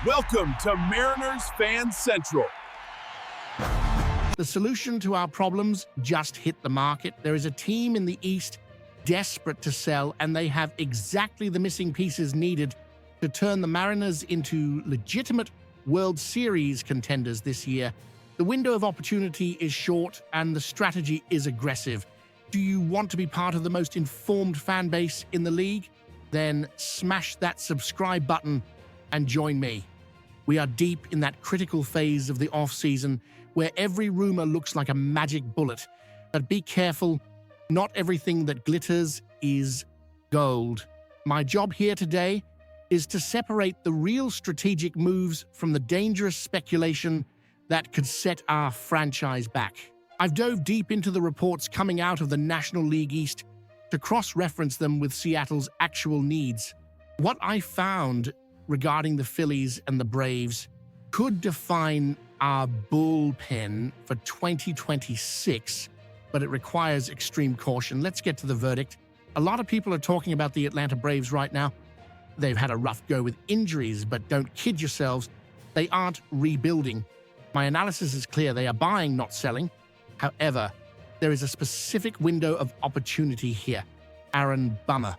Welcome to Mariners Fan Central. The solution to our problems just hit the market. There is a team in the East desperate to sell, and they have exactly the missing pieces needed to turn the Mariners into legitimate World Series contenders this year. The window of opportunity is short, and the strategy is aggressive. Do you want to be part of the most informed fan base in the league? Then smash that subscribe button and join me. We are deep in that critical phase of the off-season where every rumor looks like a magic bullet. But be careful, not everything that glitters is gold. My job here today is to separate the real strategic moves from the dangerous speculation that could set our franchise back. I've dove deep into the reports coming out of the National League East to cross-reference them with Seattle's actual needs. What I found regarding the Phillies and the Braves could define our bullpen for 2026, but it requires extreme caution. Let's get to the verdict. A lot of people are talking about the Atlanta Braves right now. They've had a rough go with injuries, but don't kid yourselves, they aren't rebuilding. My analysis is clear. They are buying, not selling. However, there is a specific window of opportunity here. Aaron Bummer.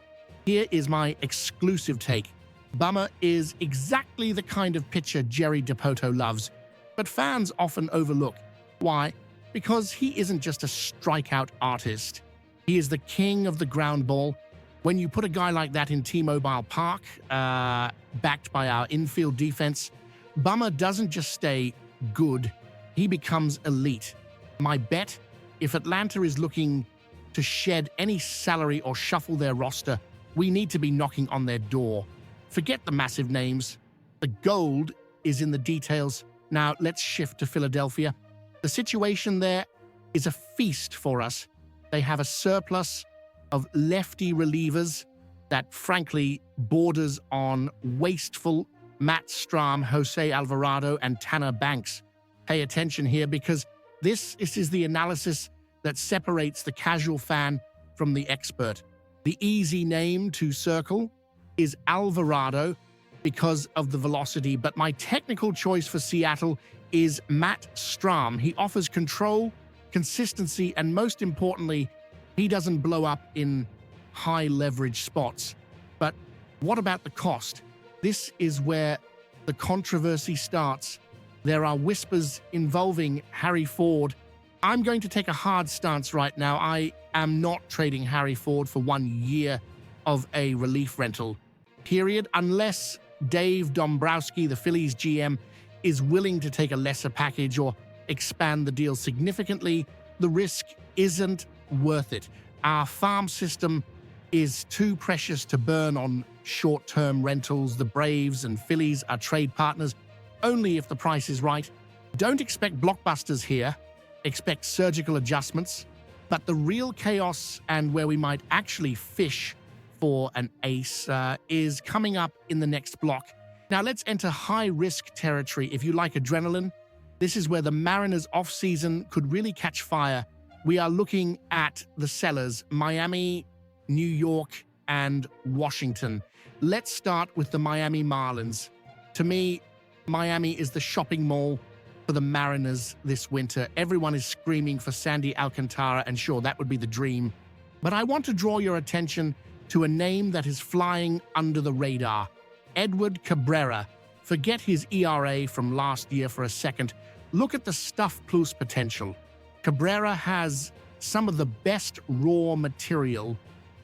Here is my exclusive take. Bummer is exactly the kind of pitcher Jerry Dipoto loves, but fans often overlook. Why? Because he isn't just a strikeout artist. He is the king of the ground ball. When you put a guy like that in T-Mobile Park, backed by our infield defense, Bummer doesn't just stay good, he becomes elite. My bet, if Atlanta is looking to shed any salary or shuffle their roster, we need to be knocking on their door. Forget the massive names. The gold is in the details. Now let's shift to Philadelphia. The situation there is a feast for us. They have a surplus of lefty relievers that frankly borders on wasteful. Matt Strahm, Jose Alvarado, and Tanner Banks. Pay attention here because this is the analysis that separates the casual fan from the expert. The easy name to circle is Alvarado because of the velocity, but my technical choice for Seattle is Matt Strahm. He offers control, consistency, and most importantly, he doesn't blow up in high leverage spots. But what about the cost? This is where the controversy starts. There are whispers involving Harry Ford. I'm going to take a hard stance right now. I am not trading Harry Ford for 1 year of a relief rental, period, unless Dave Dombrowski, the Phillies GM, is willing to take a lesser package or expand the deal significantly. The risk isn't worth it. Our farm system is too precious to burn on short-term rentals. The Braves and Phillies are trade partners only if the price is right. Don't expect blockbusters here. Expect surgical adjustments. But the real chaos and where we might actually fish for an ace is coming up in the next block. Now let's enter high-risk territory. If you like adrenaline, this is where the Mariners' off-season could really catch fire. We are looking at the sellers, Miami, New York, and Washington. Let's start with the Miami Marlins. To me, Miami is the shopping mall for the Mariners this winter. Everyone is screaming for Sandy Alcantara, and sure, that would be the dream. But I want to draw your attention to a name that is flying under the radar. Edward Cabrera. Forget his ERA from last year for a second. Look at the stuff plus potential. Cabrera has some of the best raw material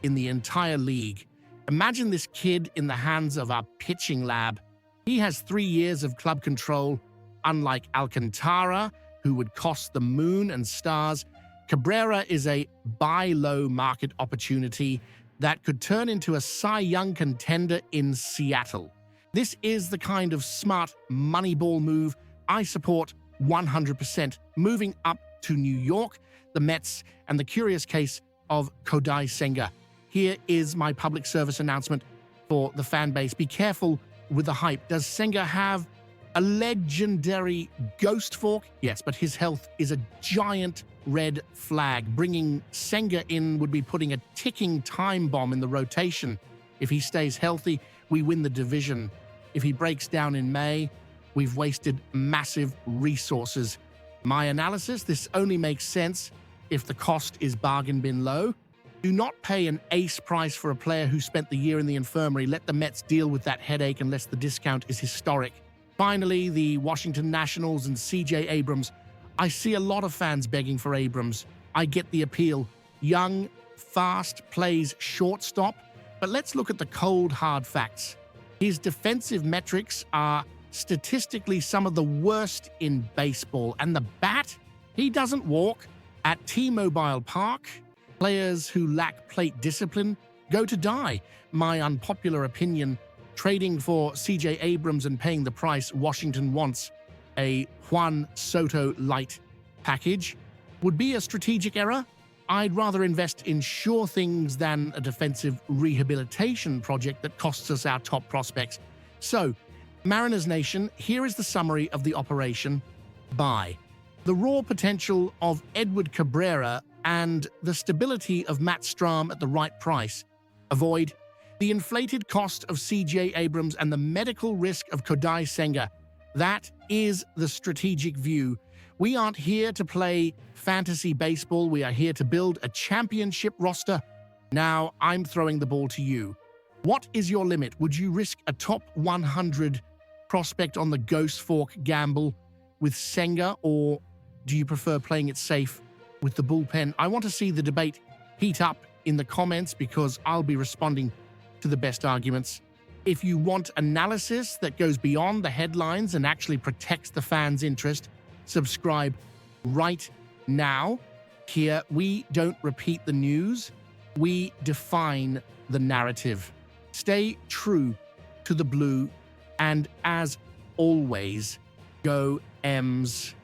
in the entire league. Imagine this kid in the hands of our pitching lab. He has 3 years of club control. Unlike Alcantara, who would cost the moon and stars, Cabrera is a buy low market opportunity that could turn into a Cy Young contender in Seattle. This is the kind of smart moneyball move I support 100%. Moving up to New York, the Mets, and the curious case of Kodai Senga. Here is my public service announcement for the fan base. Be careful with the hype. Does Senga have a legendary ghost fork? Yes, but his health is a giant red flag. Bringing Senga in would be putting a ticking time bomb in the rotation. If he stays healthy, we win the division. If he breaks down in May, we've wasted massive resources. My analysis, this only makes sense if the cost is bargain bin low. Do not pay an ace price for a player who spent the year in the infirmary. Let the Mets deal with that headache unless the discount is historic. Finally, the Washington Nationals and C.J. Abrams. I see a lot of fans begging for Abrams. I get the appeal. Young, fast, plays shortstop. But let's look at the cold, hard facts. His defensive metrics are statistically some of the worst in baseball. And the bat? He doesn't walk. At T-Mobile Park, players who lack plate discipline go to die. My unpopular opinion, trading for C.J. Abrams and paying the price Washington wants, a Juan Soto light package, would be a strategic error. I'd rather invest in sure things than a defensive rehabilitation project that costs us our top prospects. So, Mariners Nation, here is the summary of the operation. Buy. The raw potential of Edward Cabrera and the stability of Matt Strahm at the right price. Avoid the inflated cost of C.J. Abrams and the medical risk of Kodai Senga. That is the strategic view. We aren't here to play fantasy baseball. We are here to build a championship roster. Now, I'm throwing the ball to you. What is your limit? Would you risk a top 100 prospect on the Ghost Fork gamble with Senga, or do you prefer playing it safe with the bullpen? I want to see the debate heat up in the comments because I'll be responding to the best arguments. If you want analysis that goes beyond the headlines and actually protects the fans' interest, subscribe right now. Here, we don't repeat the news. We define the narrative. Stay true to the blue, and as always, go M's.